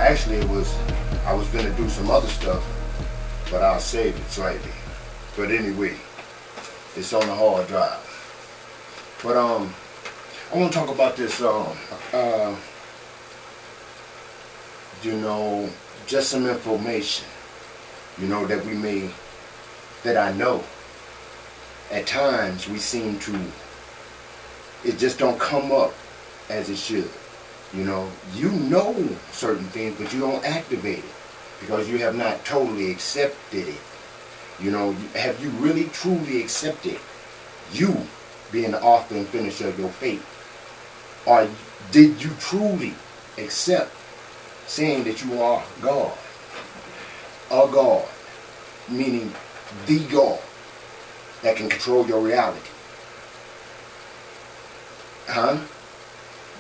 Actually, I was gonna do some other stuff, but I'll save it slightly. But anyway, it's on the hard drive. But I want to talk about this. Just some information. That I know. At times we seem to. It just don't come up as it should. You know certain things, but you don't activate it because you have not totally accepted it. Have you really truly accepted you being the author and finisher of your fate? Or did you truly accept saying that you are God? A God, meaning the God that can control your reality. Huh?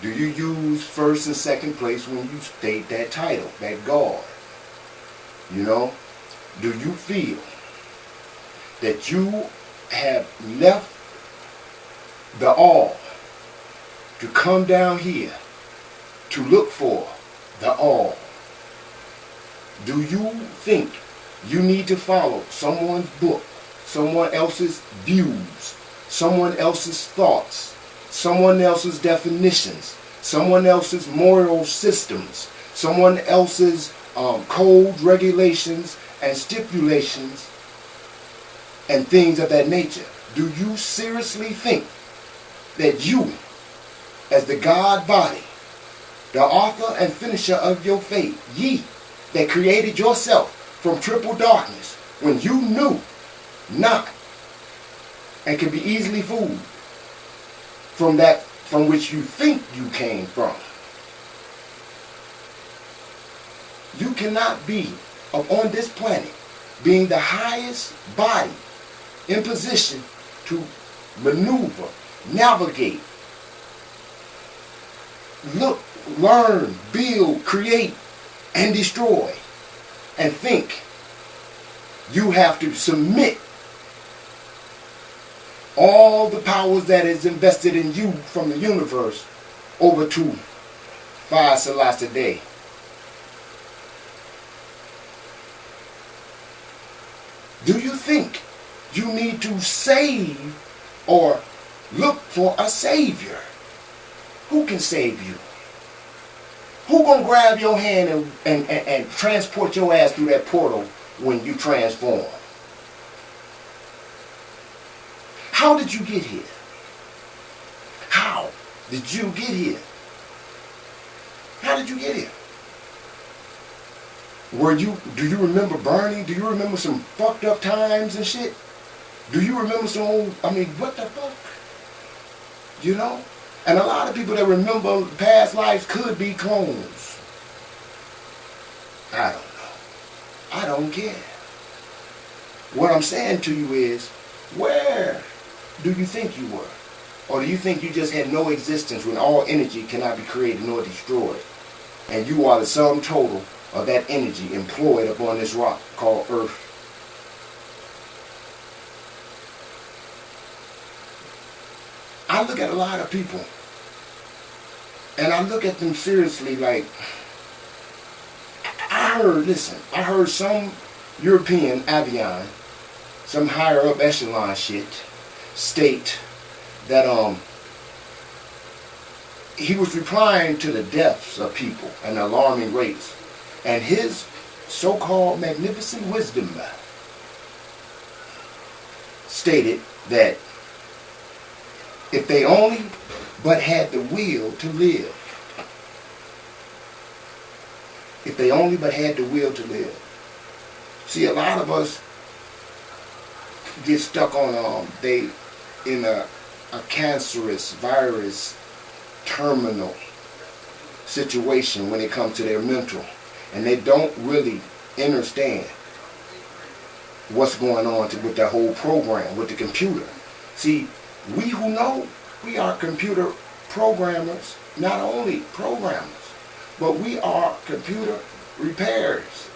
Do you use first and second place when you state that title, that God? Do you feel that you have left the all to come down here to look for the all? Do you think you need to follow someone's book, someone else's views, someone else's thoughts, someone else's definitions, someone else's moral systems, someone else's codes, regulations, and stipulations, and things of that nature? Do you seriously think that you, as the God body, the author and finisher of your fate, ye that created yourself from triple darkness when you knew not and can be easily fooled from that from which you think you came from? You cannot be upon this planet being the highest body in position to maneuver, navigate, look, learn, build, create, and destroy, and think you have to submit all the powers that is invested in you from the universe over to 5 salats a day. Do you think you need to save or look for a savior? Who can save you? Who gonna grab your hand and transport your ass through that portal when you transform? How did you get here? How did you get here? How did you get here? Do you remember burning? Do you remember some fucked up times and shit? Do you remember what the fuck? And a lot of people that remember past lives could be clones. I don't know. I don't care. What I'm saying to you is, where do you think you were? Or do you think you just had no existence when all energy cannot be created nor destroyed? And you are the sum total of that energy employed upon this rock called Earth. I look at a lot of people, and I look at them seriously like, I heard some European avian, some higher up echelon shit, state that he was replying to the deaths of people at an alarming rates, and his so-called magnificent wisdom stated that if they only but had the will to live. If they only but had the will to live. See, a lot of us get stuck on in a cancerous virus terminal situation when it comes to their mental, and they don't really understand what's going on with the whole program with the computer. See, we who know, we are computer programmers, not only programmers, but we are computer repairers.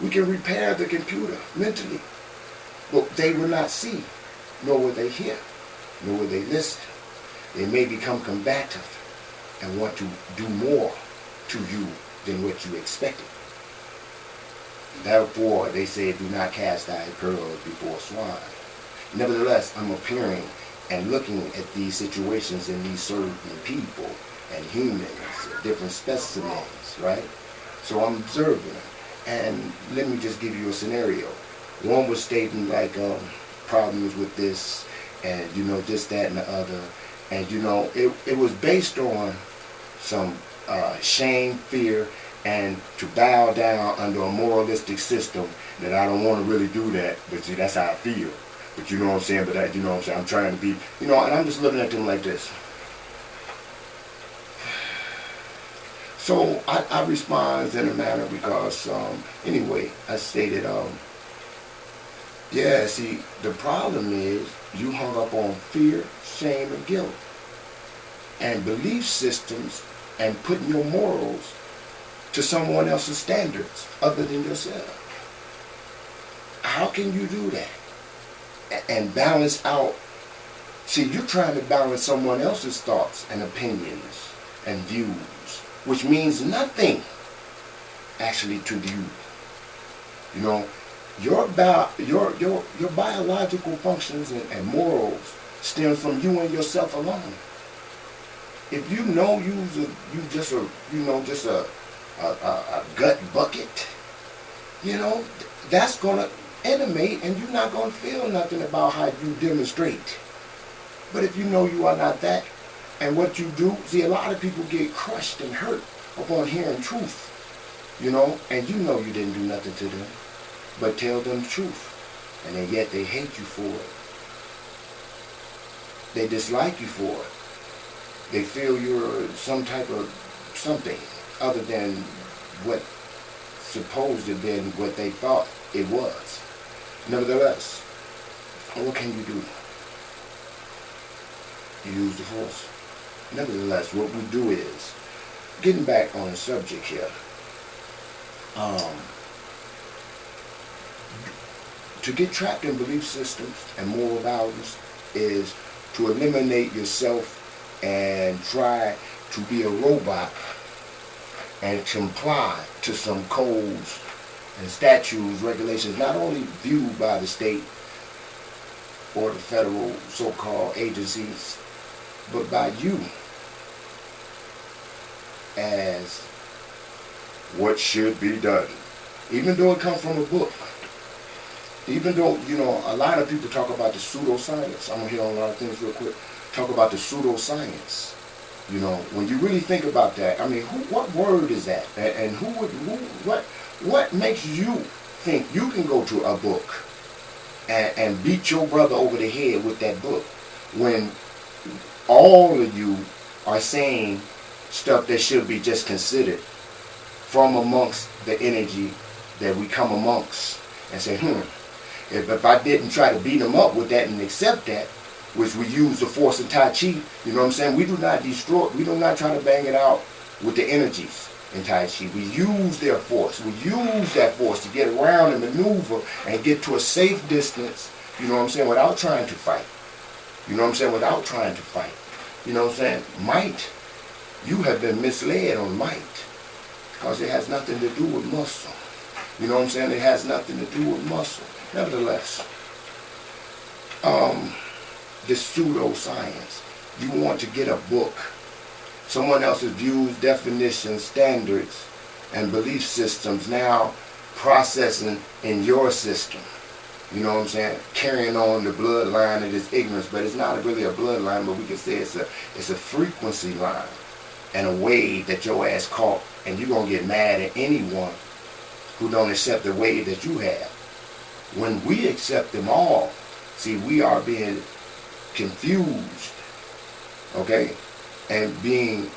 We can repair the computer mentally, but they will not see, nor will they hear, nor will they listen. They may become combative and want to do more to you than what you expected. Therefore, they say, do not cast thy pearls before swine. Nevertheless, I'm appearing and looking at these situations and these certain people and humans, different specimens, right? So I'm observing. And let me just give you a scenario. One was stating like problems with this and, this, that, and the other. And, it was based on some shame, fear, and to bow down under a moralistic system that I don't want to really do that. But see, that's how I feel. But you know what I'm saying? But that, you know what I'm saying? I'm trying to be, and I'm just looking at them like this. So I respond in a manner because, anyway, I stated, yeah, see, the problem is you hung up on fear, shame, and guilt. And belief systems and putting your morals to someone else's standards other than yourself. How can you do that? And balance out. See, you're trying to balance someone else's thoughts and opinions and views, which means nothing actually to you. Your biological functions and morals stem from you and yourself alone. If you know you just a gut bucket, that's gonna animate, and you're not gonna feel nothing about how you demonstrate. But if you know you are not that, and what you do, see, a lot of people get crushed and hurt upon hearing truth, and you know you didn't do nothing to them, but tell them the truth, and then yet they hate you for it. They dislike you for it. They feel you're some type of something other than what supposed to have been what they thought it was. Nevertheless, what can you do? You use the force. Nevertheless, what we do is, getting back on the subject here, to get trapped in belief systems and moral values is to eliminate yourself and try to be a robot and comply to some codes and statutes, regulations, not only viewed by the state or the federal so-called agencies, but by you as what should be done. Even though it comes from a book. Even though, a lot of people talk about the pseudoscience. I'm going to hit on a lot of things real quick. Talk about the pseudoscience. When you really think about that, what word is that? And what makes you think you can go to a book and beat your brother over the head with that book when all of you are saying stuff that should be just considered from amongst the energy that we come amongst and say, if I didn't try to beat them up with that and accept that, which we use the force of Tai Chi, you know what I'm saying? We do not destroy, we do not try to bang it out with the energies in Tai Chi. We use their force. We use that force to get around and maneuver and get to a safe distance, you know what I'm saying, without trying to fight. You know what I'm saying? Without trying to fight. You know what I'm saying? Might. You have been misled on might because it has nothing to do with muscle. You know what I'm saying? It has nothing to do with muscle. Nevertheless, this pseudoscience, you want to get a book, someone else's views, definitions, standards, and belief systems now processing in your system. You know what I'm saying? Carrying on the bloodline of this ignorance, but it's not really a bloodline, but we can say it's a frequency line and a wave that your ass caught, and you're going to get mad at anyone who don't accept the wave that you have. When we accept them all, see, we are being confused, okay, and being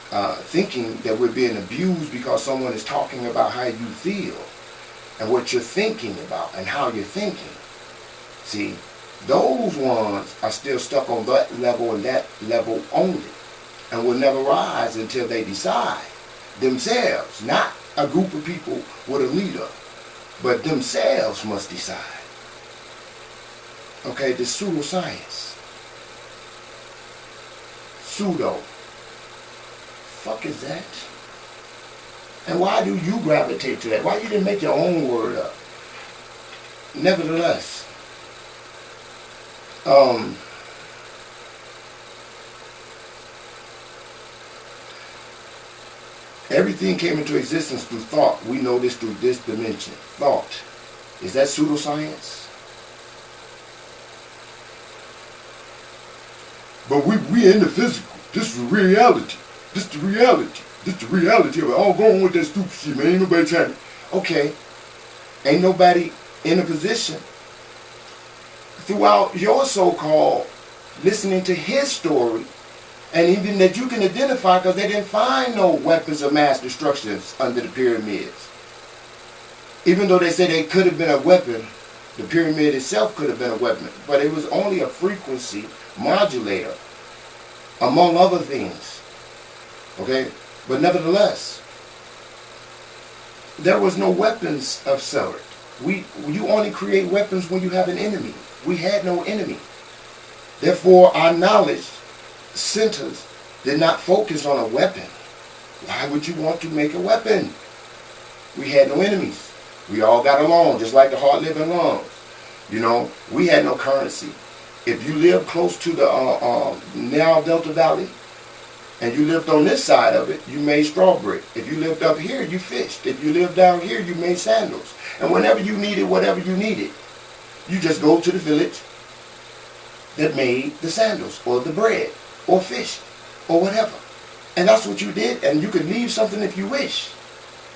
thinking that we're being abused because someone is talking about how you feel and what you're thinking about and how you're thinking. See, those ones are still stuck on that level and that level only, and will never rise until they decide themselves, not a group of people with a leader, but themselves must decide. Okay, the pseudoscience. Pseudo. Fuck is that? And why do you gravitate to that? Why you didn't make your own word up? Nevertheless, everything came into existence through thought. We know this through this dimension. Thought. Is that pseudoscience? But we in the physical. This is reality. This is the reality. This is the reality of it. All going with that stupid shit, man. Ain't nobody trying to. Okay. Ain't nobody in a position throughout your so-called listening to his story, and even that you can identify, because they didn't find no weapons of mass destruction under the pyramids. Even though they say they could have been a weapon, the pyramid itself could have been a weapon, but it was only a frequency modulator, among other things. Okay? But nevertheless, there was no weapons of sort. You only create weapons when you have an enemy. We had no enemy. Therefore, our knowledge centers did not focus on a weapon. Why would you want to make a weapon? We had no enemies. We all got along, just like the heart, liver, and lungs. You know, we had no currency. If you lived close to the Nile Delta Valley, and you lived on this side of it, you made strawberry. If you lived up here, you fished. If you lived down here, you made sandals. And whenever you needed whatever you needed, you just go to the village that made the sandals, or the bread, or fish, or whatever. And that's what you did, and you could leave something if you wish.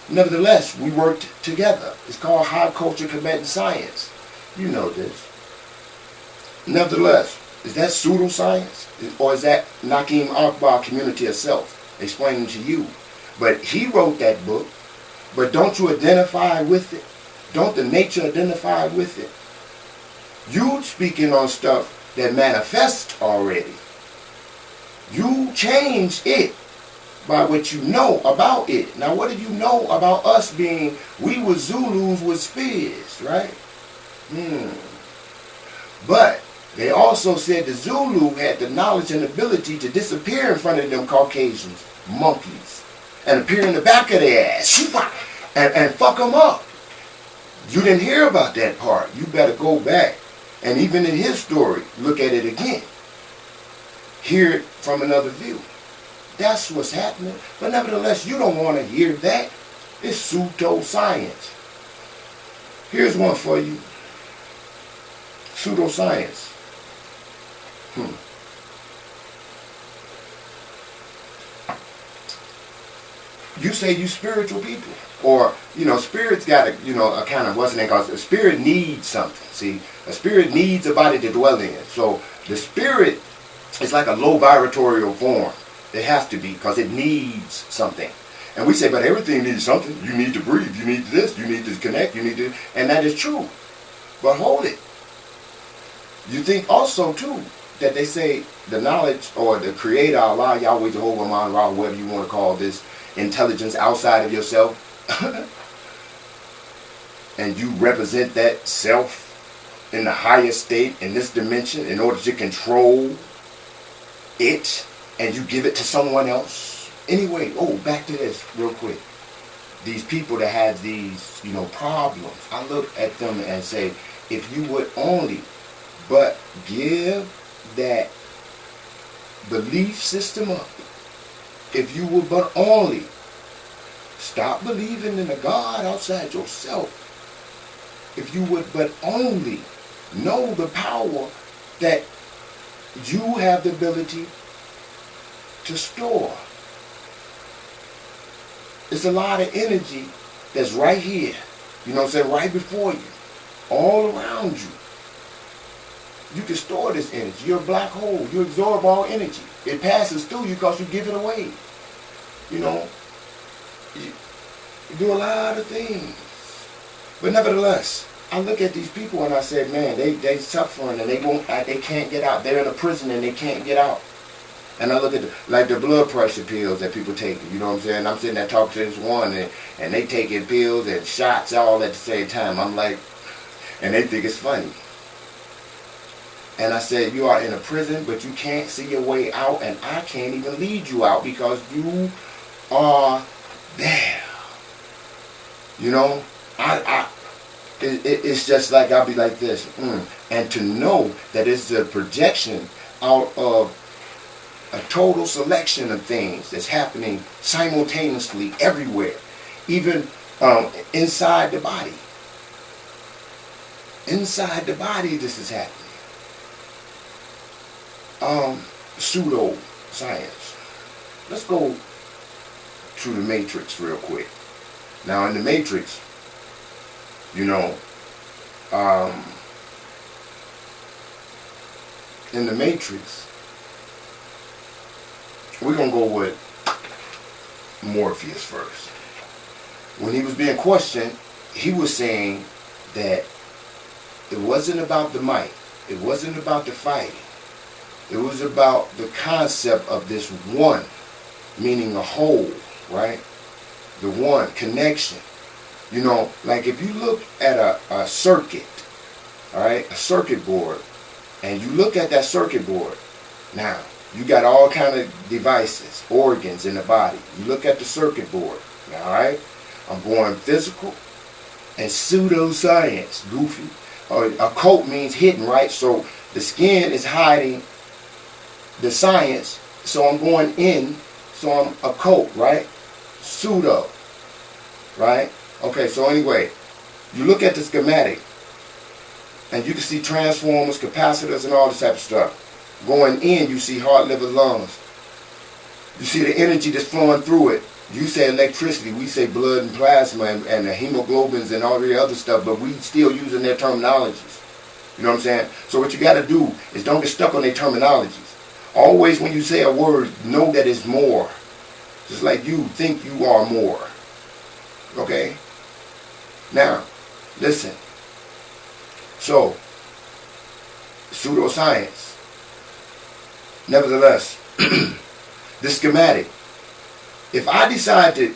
Nevertheless, we worked together. It's called high culture combatant science. You know this. Nevertheless, is that pseudoscience? Or is that Nakim Akbar community itself explaining to you? But he wrote that book, but don't you identify with it? Don't the nature identify with it? You speaking on stuff that manifests already. You change it by what you know about it. Now, what do you know about us being, we were Zulus with spears, right? But they also said the Zulu had the knowledge and ability to disappear in front of them Caucasians, monkeys, and appear in the back of their ass and fuck them up. You didn't hear about that part. You better go back. And even in his story, look at it again. Hear it from another view. That's what's happening. But nevertheless, you don't want to hear that. It's pseudoscience. Here's one for you. Pseudoscience. You say you spiritual people. Or, you know, spirit's got a, you know, a kind of, what's the name called? A spirit needs something. See, a spirit needs a body to dwell in. So the spirit is like a low vibratorial form. It has to be, because it needs something. And we say, but everything needs something. You need to breathe. You need this. You need to connect. You need to, and that is true. But hold it. You think also, too, that they say the knowledge or the creator, Allah, Yahweh, Jehovah, Man, Ra, whatever you want to call this, intelligence outside of yourself, and you represent that self in the higher state, in this dimension, in order to control it, and you give it to someone else. Anyway, back to this real quick. These people that have these, you know, problems, I look at them and say, if you would only but give that belief system up, if you would but only stop believing in a God outside yourself, if you would but only know the power that you have the ability to store. It's a lot of energy that's right here, you know what I'm saying, right before you, all around you. You can store this energy. You're a black hole. You absorb all energy. It passes through you because you give it away. You know, you do a lot of things. But nevertheless, I look at these people and I say, man, they suffering and they can't get out. They're in a prison and they can't get out. And I look at the blood pressure pills that people take. You know what I'm saying? I'm sitting there talking to this one and they taking pills and shots all at the same time. I'm like, and they think it's funny. And I said, you are in a prison, but you can't see your way out, and I can't even lead you out because you are there. You know, it's just like I'll be like this. And to know that it's a projection out of a total selection of things that's happening simultaneously everywhere, even inside the body. Inside the body, this is happening. Pseudo science. Let's go to the Matrix real quick. Now, in the Matrix, you know, in the Matrix, we're going to go with Morpheus first. When he was being questioned, he was saying that it wasn't about the might. It wasn't about the fighting. It was about the concept of this one, meaning a whole, right? The one, connection. You know, like if you look at a circuit, all right, a circuit board, and you look at that circuit board, now, you got all kind of devices, organs in the body. You look at the circuit board, all right? I'm going physical and pseudoscience, goofy. Occult means hidden, right? So the skin is hiding the science, so I'm going in, so I'm occult, right? Pseudo, right? Okay, so anyway, you look at the schematic, and you can see transformers, capacitors, and all this type of stuff. Going in, you see heart, liver, lungs. You see the energy that's flowing through it. You say electricity, we say blood and plasma and the hemoglobins and all the other stuff, but we still using their terminologies. You know what I'm saying? So what you got to do is don't get stuck on their terminologies. Always when you say a word, know that it's more. Just like you think you are more. Okay? Now, listen. So, pseudoscience. Nevertheless, the schematic. If I decide to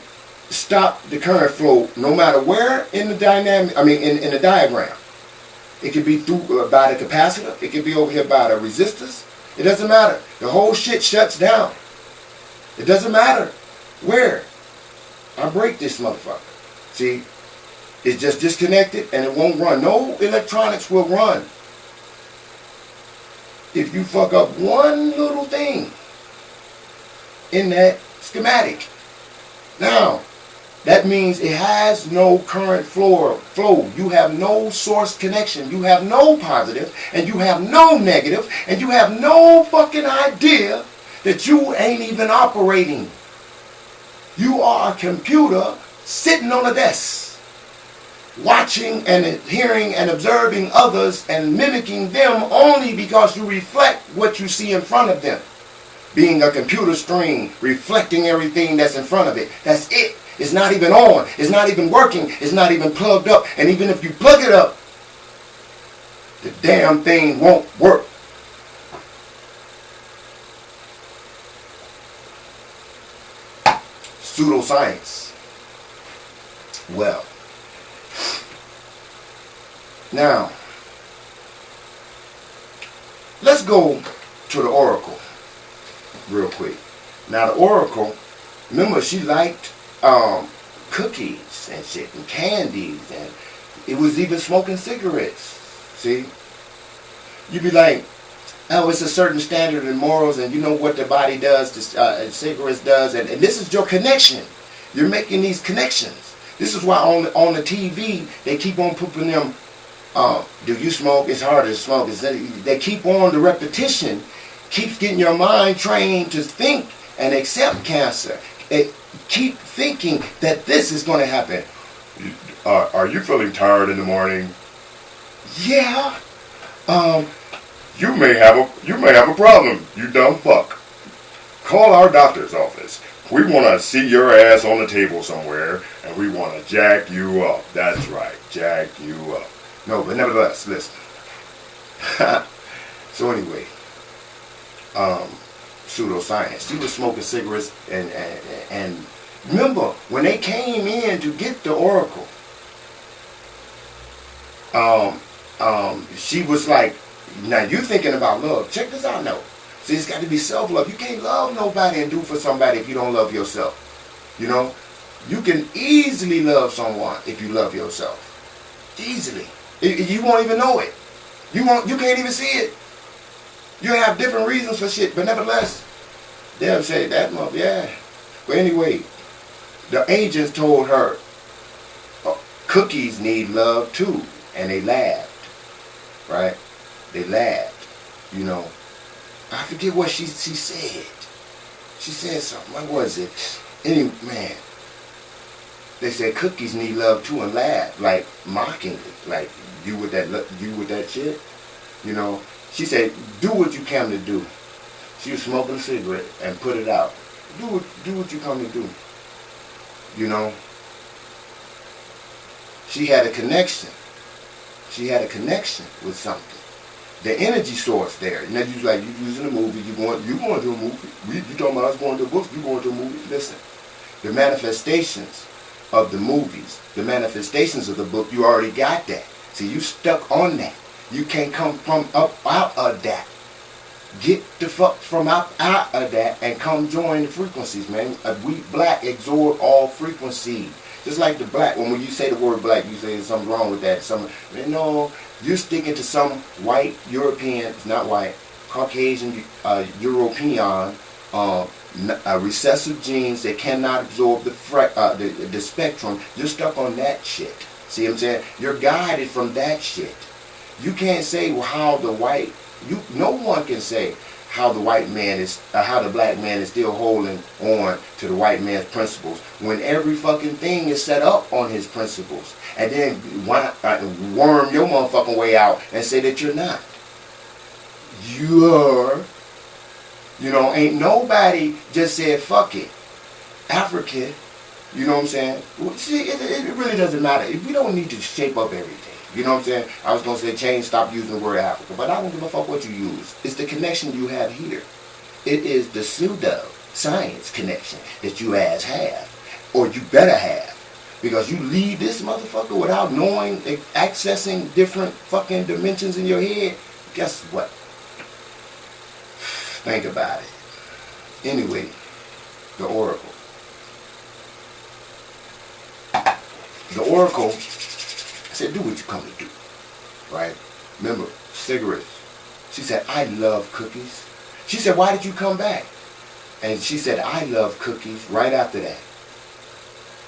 stop the current flow, no matter where in the dynamic, in the diagram, it could be through by the capacitor, it could be over here by the resistors. It doesn't matter. The whole shit shuts down. It doesn't matter where. I break this motherfucker. See, it's just disconnected and it won't run. No electronics will run if you fuck up one little thing in that schematic. Now, that means it has no current flow. You have no source connection. You have no positive, and you have no negative, and you have no fucking idea that you ain't even operating. You are a computer sitting on a desk, watching and hearing and observing others and mimicking them only because you reflect what you see in front of them. Being a computer screen, reflecting everything that's in front of it. That's it. It's not even on. It's not even working. It's not even plugged up. And even if you plug it up, the damn thing won't work. Pseudoscience. Well, now, let's go to the Oracle real quick. Now, the Oracle, remember, she liked cookies and shit and candies, and it was even smoking cigarettes. See? You'd be like, oh, it's a certain standard in morals, and you know what the body does, to cigarettes does, and this is your connection. You're making these connections. This is why on the TV, they keep on putting them, do you smoke? It's harder to smoke. They keep on the repetition, keeps getting your mind trained to think and accept cancer. Keep thinking that this is going to happen. Are you feeling tired in the morning? Yeah. You may have a problem, you dumb fuck. Call our doctor's office. We want to see your ass on the table somewhere, and we want to jack you up. That's right, jack you up. No, but nevertheless, listen. So anyway, pseudoscience. She was smoking cigarettes, and remember when they came in to get the Oracle, she was like, now you thinking about love. Check this out now. See, it's got to be self-love. You can't love nobody and do for somebody if you don't love yourself. You know? You can easily love someone if you love yourself. Easily. You won't even know it. You can't even see it. You have different reasons for shit, but nevertheless, they'll say that month, yeah. But anyway, the agents told her, cookies need love too. And they laughed. Right? They laughed. You know. I forget what she said. She said something. What was it? Anyway, man. They said cookies need love too, and laughed, like mockingly, like you with that shit. You know. She said, do what you came to do. She was smoking a cigarette and put it out. Do what you come to do. You know. She had a connection. She had a connection with something. The energy source there. You know, you like you using a movie. You going to a movie. You talking about us going to a book. You going to a movie. Listen, the manifestations of the movies, the manifestations of the book. You already got that. See, you stuck on that. You can't come from up out of that. Get the fuck from out of that and come join the frequencies, man. We black absorb all frequency. Just like the black. When you say the word black, you say there's something wrong with that. No, you're sticking to some white European, not white, Caucasian European recessive genes that cannot absorb the spectrum. You're stuck on that shit. See what I'm saying? You're guided from that shit. You can't say how the white. No one can say how the white man is, how the black man is still holding on to the white man's principles when every fucking thing is set up on his principles, and then worm your motherfucking way out and say that you're not. You're, ain't nobody just said fuck it. Africa, you know what I'm saying? See, it really doesn't matter. We don't need to shape up everything. You know what I'm saying? I was going to say change, stop using the word Africa. But I don't give a fuck what you use. It's the connection you have here. It is the pseudo science connection that you ass have. Or you better have. Because you leave this motherfucker without knowing, accessing different fucking dimensions in your head. Guess what? Think about it. Anyway, the oracle. The oracle said, do what you come to do, right? Remember, cigarettes. She said, I love cookies. She said, why did you come back? And she said, I love cookies right after that.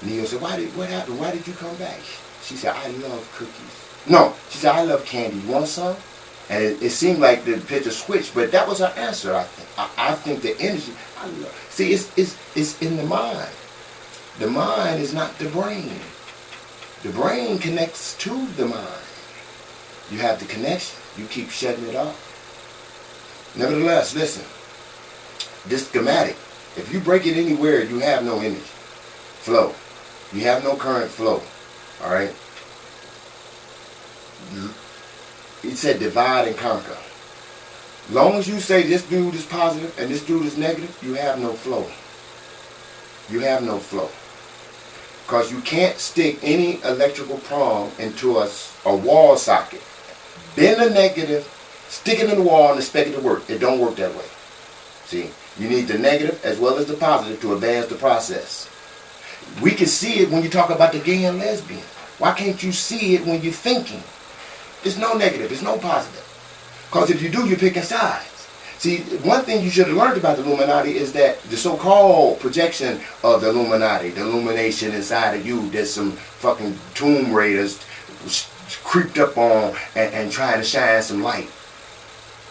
Neo said, what happened? Why did you come back? She said, I love cookies. No, she said, I love candy. You want some? And it seemed like the picture switched, but that was her answer, I think. I think the energy, see, it's in the mind. The mind is not the brain. The brain connects to the mind. You have the connection. You keep shutting it off. Nevertheless, listen. This schematic, if you break it anywhere, you have no energy flow. You have no current flow. Alright? It said divide and conquer. Long as you say this dude is positive and this dude is negative, you have no flow. You have no flow. Because you can't stick any electrical prong into a wall socket. Bend the negative, stick it in the wall and expect it to work. It don't work that way. See, you need the negative as well as the positive to advance the process. We can see it when you talk about the gay and lesbian. Why can't you see it when you're thinking? There's no negative, there's no positive. Because if you do, you're picking sides. See, one thing you should have learned about the Illuminati is that the so-called projection of the Illuminati, the illumination inside of you, that some fucking tomb raiders creeped up on and trying to shine some light.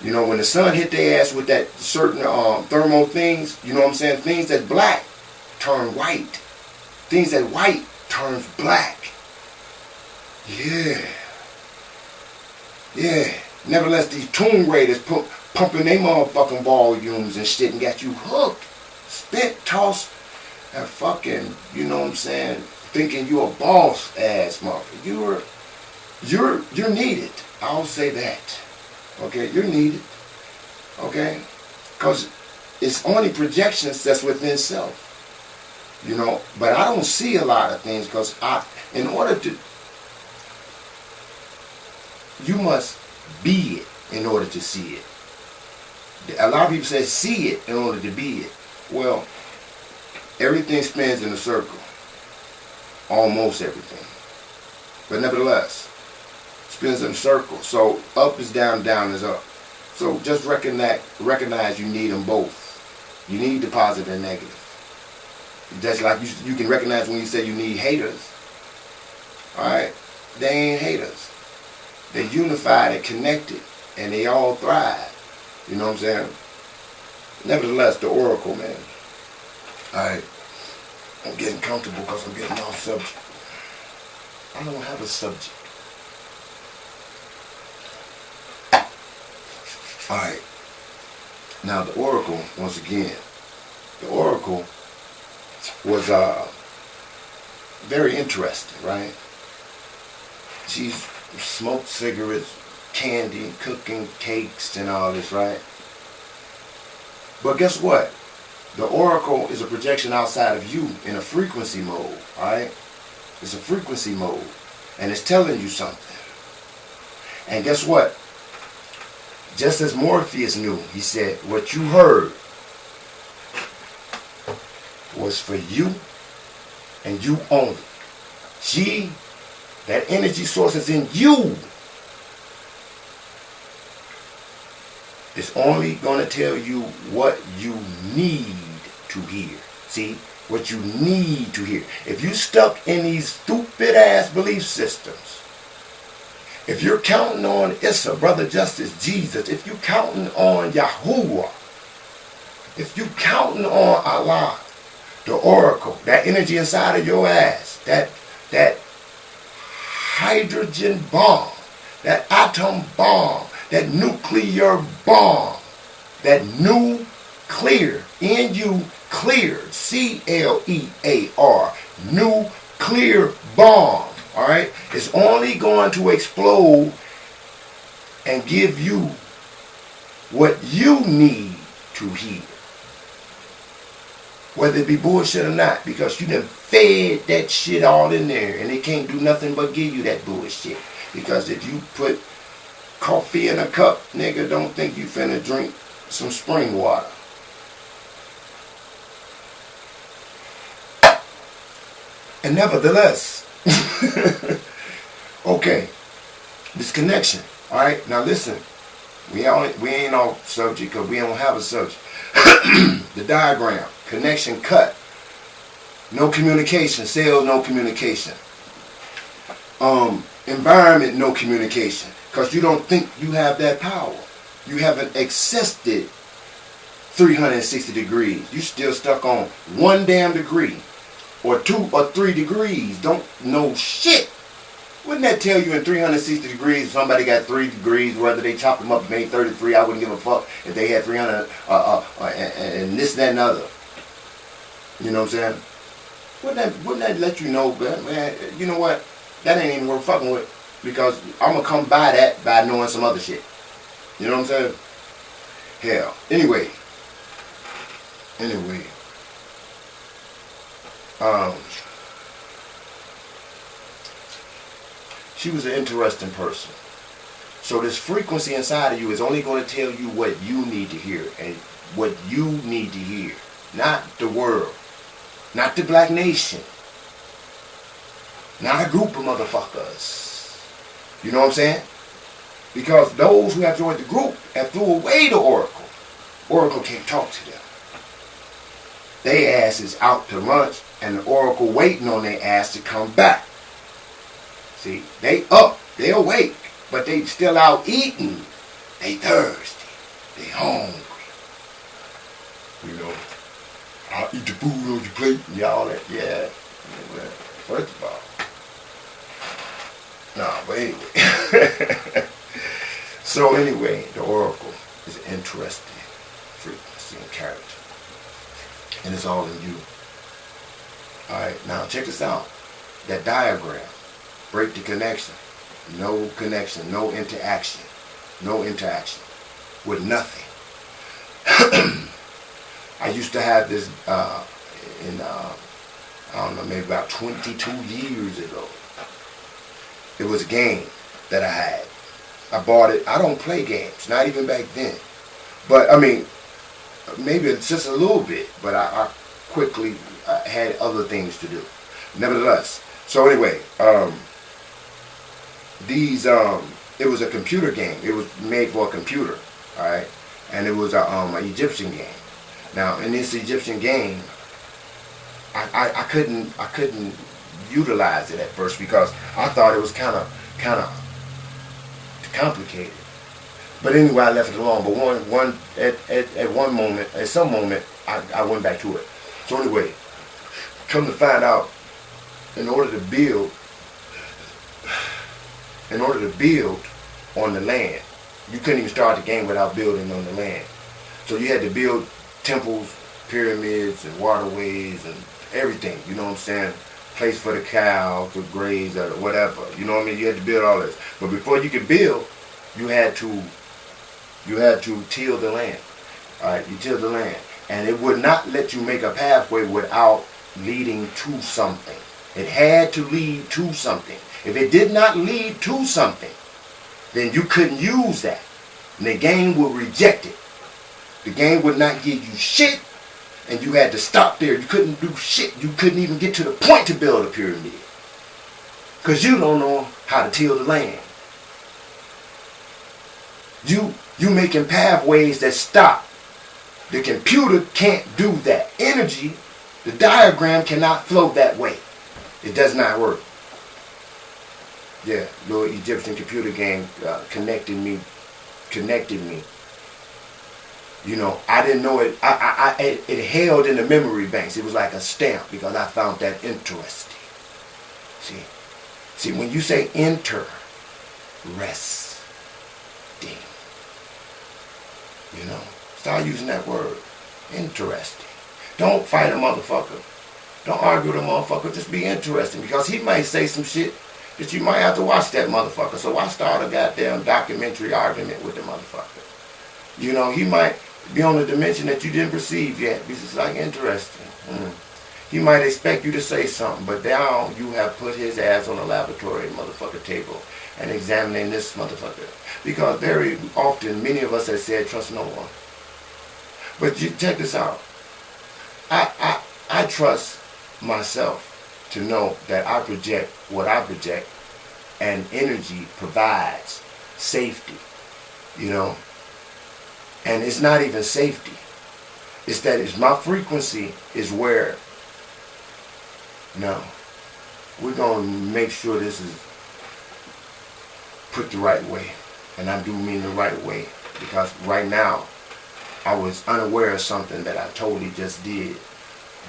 You know, when the sun hit their ass with that certain thermal things, you know what I'm saying? Things that black turn white. Things that white turns black. Yeah. Yeah. Nevertheless, these tomb raiders pumping their motherfucking volumes and shit and got you hooked. Spit, toss, and fucking, you know what I'm saying, thinking you're a boss ass motherfucker. You're needed. I'll say that. Okay, you're needed. Okay? Because it's only projections that's within self. You know, but I don't see a lot of things because in order to, you must be it in order to see it. A lot of people say see it in order to be it. Well, everything spins in a circle. almost everything. But nevertheless, spins in circles. So up is down, down is up. So just recognize you need them both. You need the positive and negative. Just like you can recognize when you say you need haters. Alright? They ain't haters. They're unified and connected. And they all thrive. You know what I'm saying? Nevertheless, the oracle, man. Alright. I'm getting comfortable because I'm getting off subject. I don't have a subject. Alright. Now the oracle, once again, the oracle was very interesting, right? She smoked cigarettes, candy, cooking cakes and all this, right? But guess what? The oracle is a projection outside of you in a frequency mode, alright? It's a frequency mode. And it's telling you something. And guess what? Just as Morpheus knew, he said, what you heard was for you and you only. That energy source is in you. It's only going to tell you what you need to hear. See? What you need to hear. If you stuck in these stupid ass belief systems, if you're counting on Issa, Brother Justice, Jesus, if you're counting on Yahuwah, if you're counting on Allah, the oracle, that energy inside of your ass, that hydrogen bomb, that atom bomb, that nuclear bomb, that nuclear, N-U, cleared, C-L-E-A-R, nuclear bomb, all right, is only going to explode and give you what you need to hear. Whether it be bullshit or not, because you done fed that shit all in there and they can't do nothing but give you that bullshit. Because if you put coffee in a cup, nigga, don't think you finna drink some spring water. And nevertheless, okay, this connection, all right. Now listen, we ain't off subject because we don't have a subject. The diagram, connection cut, no communication, cells no communication, environment no communication, because you don't think you have that power. You haven't accessed 360 degrees. You still stuck on one damn degree. Or 2 or 3 degrees, don't know shit. Wouldn't that tell you in 360 degrees, if somebody got 3 degrees, whether they chopped them up and made 33, I wouldn't give a fuck if they had 300, and this, that, and other. You know what I'm saying? Wouldn't that let you know, man, you know what? That ain't even worth fucking with, because I'm going to come by that by knowing some other shit. You know what I'm saying? Hell. Anyway. She was an interesting person. So this frequency inside of you is only going to tell you what you need to hear and what you need to hear. Not the world. Not the black nation. Not a group of motherfuckers. You know what I'm saying? Because those who have joined the group have threw away the oracle. Oracle can't talk to them. They ass is out to lunch and the oracle waiting on their ass to come back. See, they up, they awake, but they still out eating. They thirsty, they hungry. You know, I'll eat the food on your plate and y'all that, yeah. First of all, nah, but anyway. So anyway, the oracle is an interesting frequency and character. And it's all in you. Alright, now check this out. That diagram. Break the connection. No connection. No interaction. No interaction. With nothing. I used to have this I don't know, maybe about 22 years ago. It was a game that I had. I bought it. I don't play games. Not even back then. But, I mean, maybe it's just a little bit, but I quickly had other things to do. Nevertheless, So anyway, it was a computer game. It was made for a computer, all right, and it was an Egyptian game. Now in this Egyptian game, I couldn't utilize it at first because I thought it was kind of complicated. But anyway, I left it alone. But at some moment, I went back to it. So anyway, come to find out, in order to build on the land, you couldn't even start the game without building on the land. So you had to build temples, pyramids, and waterways, and everything. You know what I'm saying? Place for the cows to graze or whatever. You know what I mean? You had to build all this. But before you could build, you had to till the land. All right, you till the land, and it would not let you make a pathway without leading to something. It had to lead to something. If it did not lead to something, then you couldn't use that. And the game would reject it. The game would not give you shit, and you had to stop there. You couldn't do shit. You couldn't even get to the point to build a pyramid. Because you don't know how to till the land. You making pathways that stop. The computer can't do that. Energy, the diagram cannot flow that way. It does not work. Yeah, little Egyptian computer game connected me. You know, I didn't know it. It held in the memory banks. It was like a stamp because I found that interesting. See, when you say interesting, you know, start using that word, interesting. Don't fight a motherfucker. Don't argue with a motherfucker. Just be interesting because he might say some shit that you might have to watch that motherfucker. So why start a goddamn documentary argument with the motherfucker? You know, he might be on a dimension that you didn't perceive yet. Because it's like interesting. He might expect you to say something, but now you have put his ass on a laboratory motherfucker table and examining this motherfucker. Because very often, many of us have said, trust no one. But you check this out. I trust myself to know that I project what I project, and energy provides safety, you know. And it's not even safety. It's that my frequency is where, no, we're going to make sure this is put the right way. And I do mean the right way, because right now I was unaware of something that I totally just did.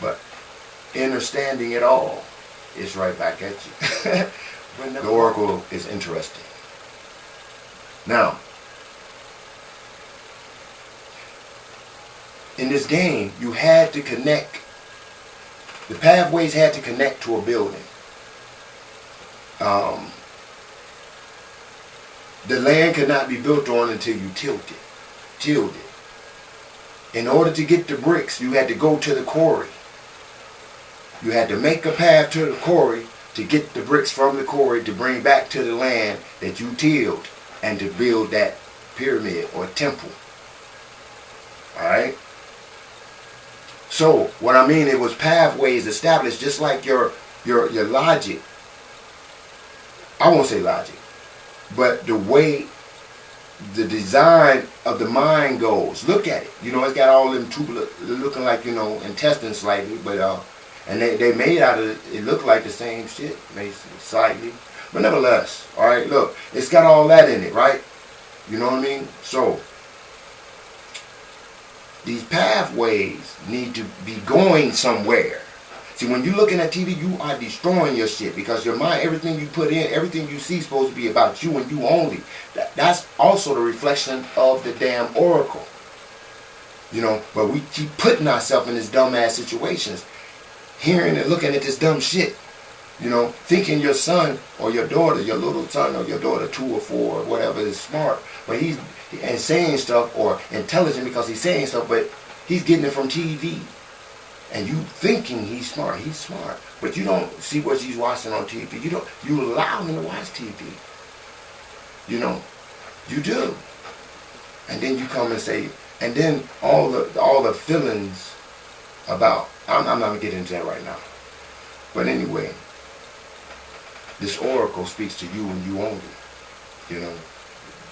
But understanding it all is right back at you. The oracle is interesting. Now, in this game, you had to connect. The pathways had to connect to a building. The land could not be built on until you tilled it. In order to get the bricks, you had to go to the quarry. You had to make a path to the quarry to get the bricks from the quarry to bring back to the land that you tilled and to build that pyramid or temple. Alright? So, what I mean, it was pathways established just like your logic. I won't say logic, but the way the design of the mind goes. Look at it. You know, it's got all them tubular, looking like, you know, intestines slightly, but and they made out of it looked like the same shit, basically, slightly. But nevertheless, all right, look, it's got all that in it, right? You know what I mean? So, these pathways need to be going somewhere. See, when you're looking at TV, you are destroying your shit because your mind, everything you put in, everything you see is supposed to be about you and you only. That's also the reflection of the damn oracle. You know, but we keep putting ourselves in these dumbass situations, hearing and looking at this dumb shit. You know, thinking your son or your daughter, your little son or your daughter, 2 or 4 or whatever, is smart, but he's and saying stuff or intelligent because he's saying stuff, but he's getting it from TV. And you thinking he's smart, but you don't see what he's watching on TV. You allow him to watch TV. You know, you do. And then you come and say, and then all the feelings about, I'm not gonna get into that right now. But anyway, This oracle speaks to you and you only. You know,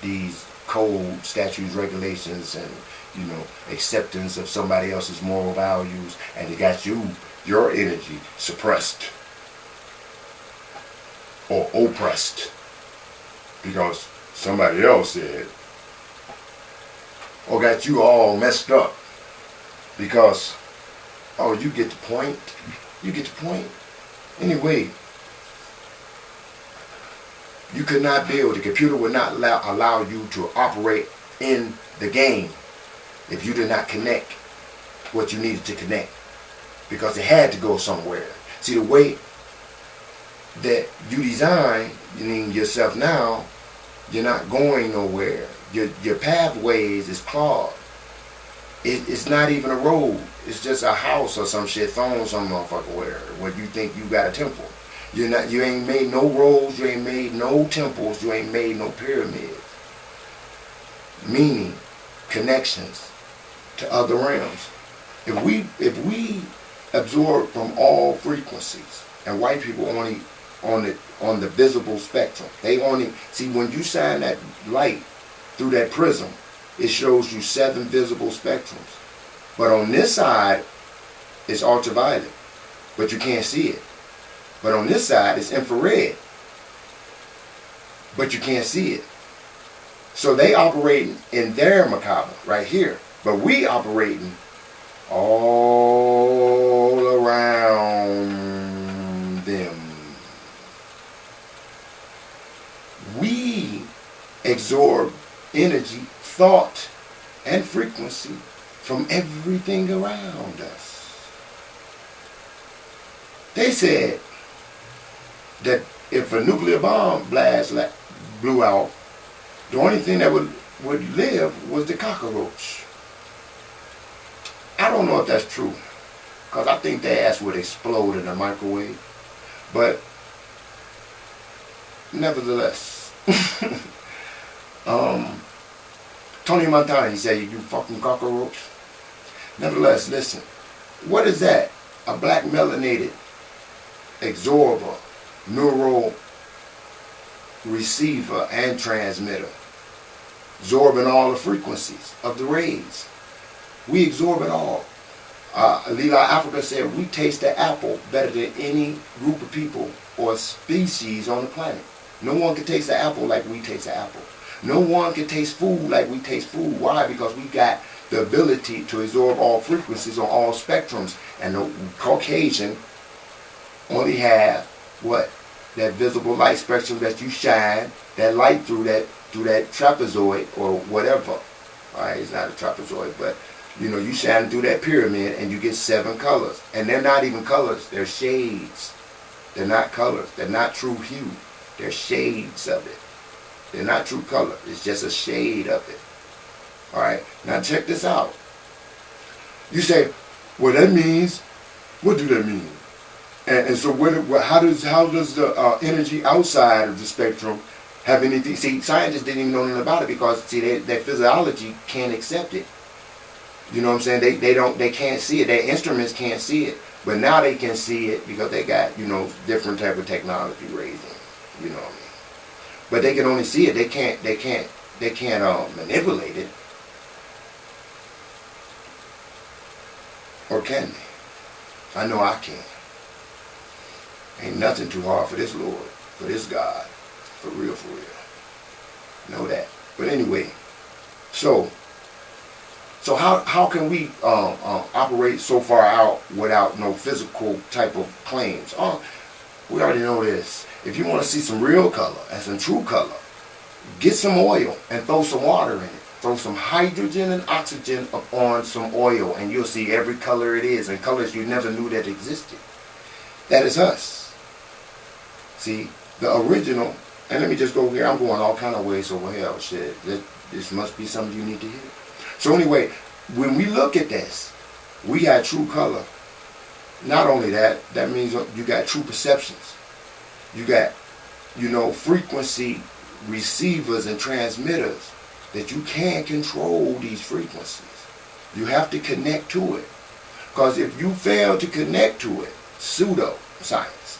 these code, statutes, regulations, and, you know, acceptance of somebody else's moral values, and it got you, your energy, suppressed or oppressed because somebody else said, or got you all messed up because, oh, you get the point. You get the point. Anyway, you could not build, the computer would not allow you to operate in the game if you did not connect what you needed to connect, because it had to go somewhere. See, the way that you design, you mean yourself now, you're not going nowhere. Your pathways is clogged. It's not even a road. It's just a house or some shit thrown some motherfucker where you think you got a temple. You ain't made no roads, you ain't made no temples, you ain't made no pyramids. Meaning connections to other realms. If we absorb from all frequencies, and white people only on the visible spectrum. They only see when you shine that light through that prism, it shows you 7 visible spectrums. But on this side, it's ultraviolet, but you can't see it. But on this side, it's infrared, but you can't see it. So they operating in their macabre right here, but we operating all around them. We absorb energy, thought, and frequency from everything around us. They said that if a nuclear bomb blast blew out, the only thing that would live was the cockroach. I don't know if that's true, because I think their ass would explode in a microwave. But nevertheless, Tony Montana, he said, "You fucking cockroach." Nevertheless, listen, what is that? A black melanated absorber, neural receiver and transmitter, absorbing all the frequencies of the rays. We absorb it all. Lila Africa said we taste the apple better than any group of people or species on the planet. No one can taste the apple like we taste the apple. No one can taste food like we taste food. Why? Because we got the ability to absorb all frequencies on all spectrums. And the Caucasian only have what? That visible light spectrum that you shine that light through that trapezoid or whatever. Alright, it's not a trapezoid, but you know, you shine through that pyramid and you get 7 colors. And they're not even colors, they're shades. They're not colors, they're not true hue. They're shades of it. They're not true color, it's just a shade of it. Alright, now check this out. You say, well, that means, what do that mean? And so how does the energy outside of the spectrum have anything? See, scientists didn't even know nothing about it because, see, their physiology can't accept it. You know what I'm saying? They can't see it. Their instruments can't see it. But now they can see it because they got, you know, different type of technology raising. You know what I mean? But they can only see it. They can't manipulate it. Or can they? I know I can. Ain't nothing too hard for this Lord, for this God. For real, for real. Know that. But anyway, so how can we operate so far out without no physical type of claims? We already know this. If you want to see some real color and some true color, get some oil and throw some water in it. Throw some hydrogen and oxygen on some oil and you'll see every color it is, and colors you never knew that existed. That is us. See, the original, and let me just go here. I'm going all kind of ways over here. Shit, this must be something you need to hear. So anyway, when we look at this, we got true color. Not only that, that means you got true perceptions. You got, you know, frequency receivers and transmitters that you can't control these frequencies. You have to connect to it. Because if you fail to connect to it, pseudo science,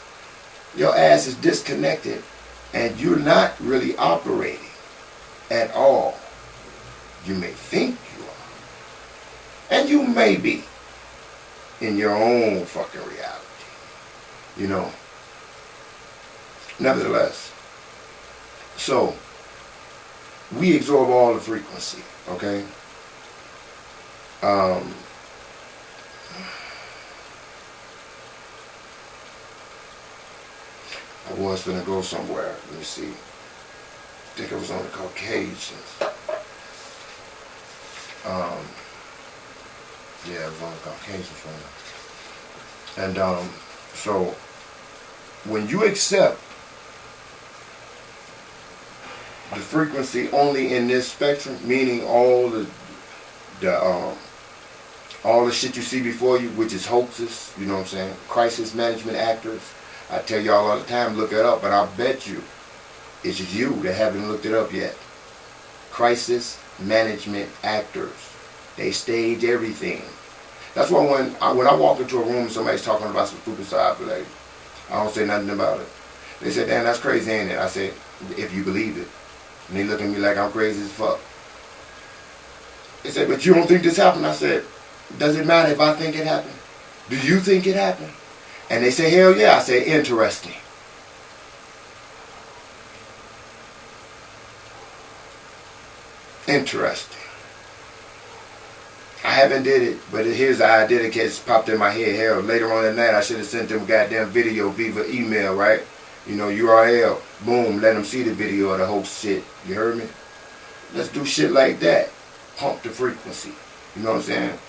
Your ass is disconnected and you're not really operating at all. You may think you are. And you may be in your own fucking reality. You know. Nevertheless. So, we absorb all the frequency, okay? I was gonna go somewhere. Let me see. I think it was on the Caucasians. Yeah, it was on the Caucasians one. And so when you accept the frequency only in this spectrum, meaning all the shit you see before you, which is hoaxes, you know what I'm saying, crisis management actors. I tell y'all all the time, look it up, but I bet you it's just you that haven't looked it up yet. Crisis management actors. They stage everything. That's why when I walk into a room and somebody's talking about some fuc-ker, like, I don't say nothing about it. They say, damn, that's crazy, ain't it? I say, if you believe it. And they look at me like I'm crazy as fuck. They said, but you don't think this happened? I said, does it matter if I think it happened? Do you think it happened? And they say, hell yeah. I say, interesting. Interesting. I haven't did it, but here's the idea that gets popped in my head. Hell, later on that night, I should have sent them goddamn video via email, right? You know, URL, boom, let them see the video of the whole shit. You heard me? Let's do shit like that. Pump the frequency. You know what I'm saying?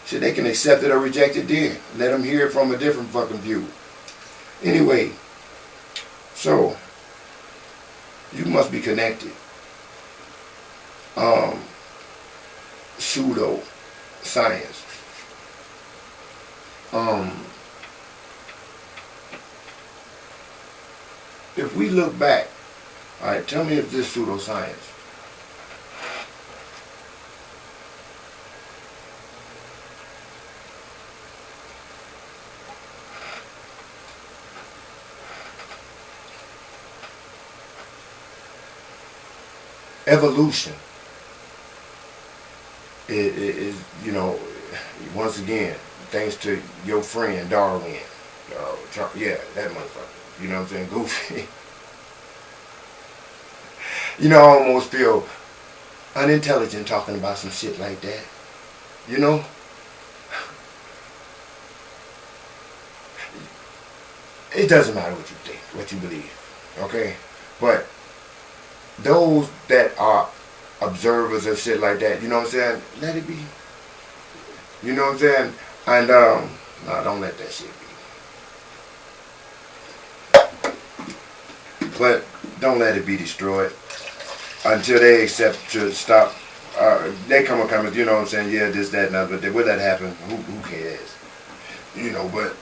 Shit, they can accept it or reject it then. Let them hear it from a different fucking view. Anyway, so, you must be connected. Pseudo science. If we look back, alright, tell me if this pseudoscience. Evolution is, you know, once again, thanks to your friend Darwin. Yeah, that motherfucker. You know what I'm saying? Goofy. You know, I almost feel unintelligent talking about some shit like that. You know? It doesn't matter what you think, what you believe. Okay? But those that are observers of shit like that, you know what I'm saying? Let it be. You know what I'm saying? And, no, don't let that shit be. But don't let it be destroyed until they accept to stop. They come a comment, you know what I'm saying? Yeah, this, that, and other. But will that happen? Who cares? You know, but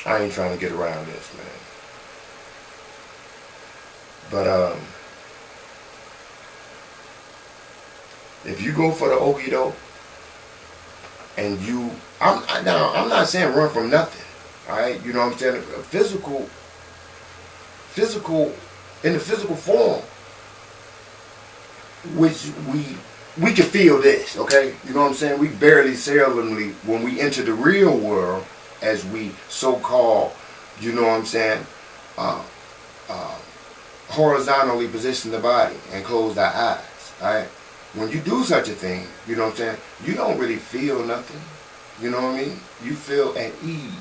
I ain't trying to get around this, man. But if you go for the okie doke, and you, I'm not saying run from nothing. All right, you know what I'm saying? Physical, in the physical form, which we can feel this, okay? You know what I'm saying? We barely, seldomly, when we enter the real world, as we so-called, you know what I'm saying, horizontally position the body and close our eyes, all right? When you do such a thing, you know what I'm saying, you don't really feel nothing, you know what I mean? You feel at ease.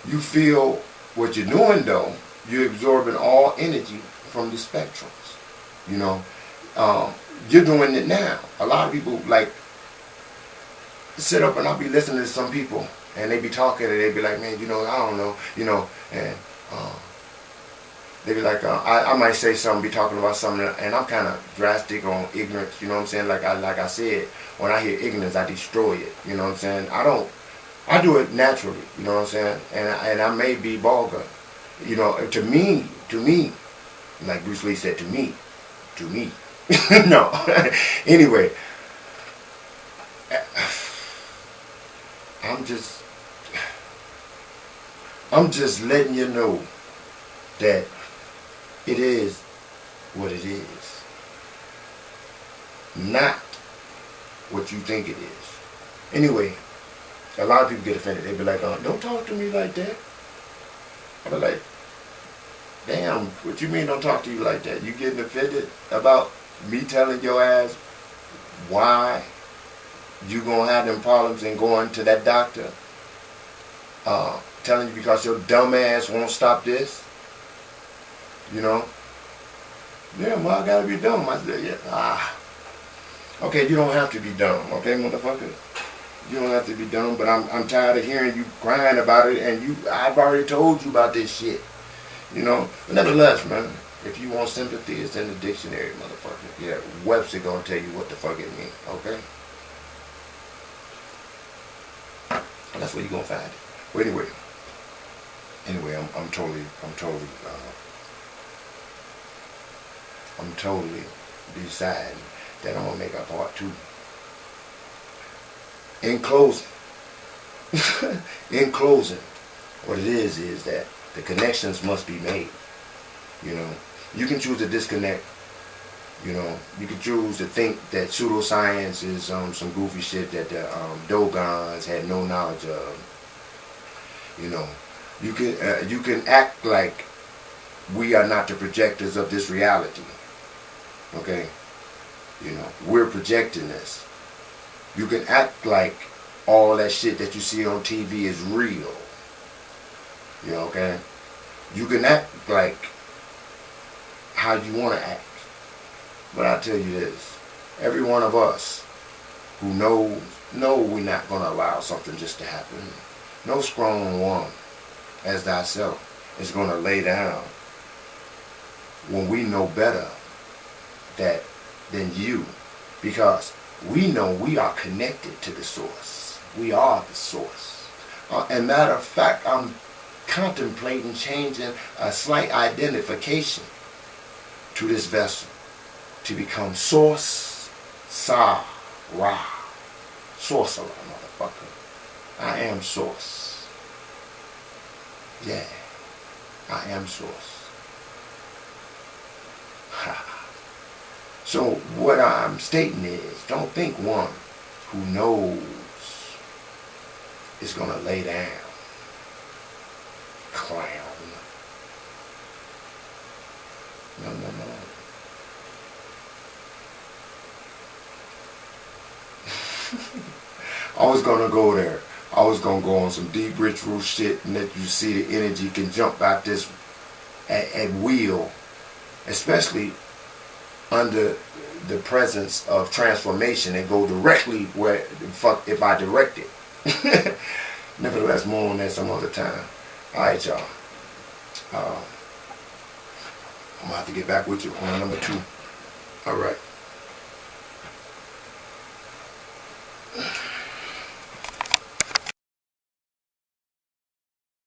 You feel what you're doing, though, you're absorbing all energy from the spectrums, you know? You're doing it now. A lot of people, like, sit up and I'll be listening to some people, and they be talking, and they be like, man, you know, I don't know, you know, and they be like, I might say something, be talking about something, and I'm kind of drastic on ignorance, you know what I'm saying? Like I said, when I hear ignorance, I destroy it, you know what I'm saying? I do it naturally, you know what I'm saying? And I may be vulgar, you know, to me, like Bruce Lee said, to me. No, anyway, I'm just, I'm just letting you know that it is what it is. Not what you think it is. Anyway, a lot of people get offended. They be like, don't talk to me like that. I be like, damn, what you mean don't talk to you like that? You getting offended about me telling your ass why you gonna have them problems and going to that doctor? Telling you because your dumb ass won't stop this? You know? Yeah, well, I gotta be dumb. I said, yeah. Okay, you don't have to be dumb, okay, motherfucker? You don't have to be dumb, but I'm tired of hearing you crying about it, and I've already told you about this shit. You know? But nevertheless, man, if you want sympathy, it's in the dictionary, motherfucker. Yeah, Webster gonna tell you what the fuck it means, okay? And that's where you gonna find it. Well, anyway, I'm totally deciding that I'm gonna make a part 2. In closing, what it is that the connections must be made. You know, you can choose to disconnect. You know, you can choose to think that pseudoscience is some goofy shit that the Dogons had no knowledge of. You know, you can act like we are not the projectors of this reality. Okay, you know, we're projecting this. You can act like all that shit that you see on TV is real. You know, okay? You can act like how you want to act. But I tell you this, every one of us who know we're not going to allow something just to happen. No strong one as thyself is going to lay down when we know better than you, because we know we are connected to the source. We are the source. And matter of fact, I'm contemplating changing a slight identification to this vessel to become Source Sa Ra. Sorcerer, motherfucker. I am Source. Yeah, I am Source. So what I'm stating is, don't think one who knows is going to lay down. Clown. No. I was going to go there. I was going to go on some deep ritual shit and let you see the energy can jump out this at will, especially under the presence of transformation, and go directly where the fuck if I direct it. Nevertheless, more on that some other time. Alright, y'all. I'm going to have to get back with you on number 2. Alright.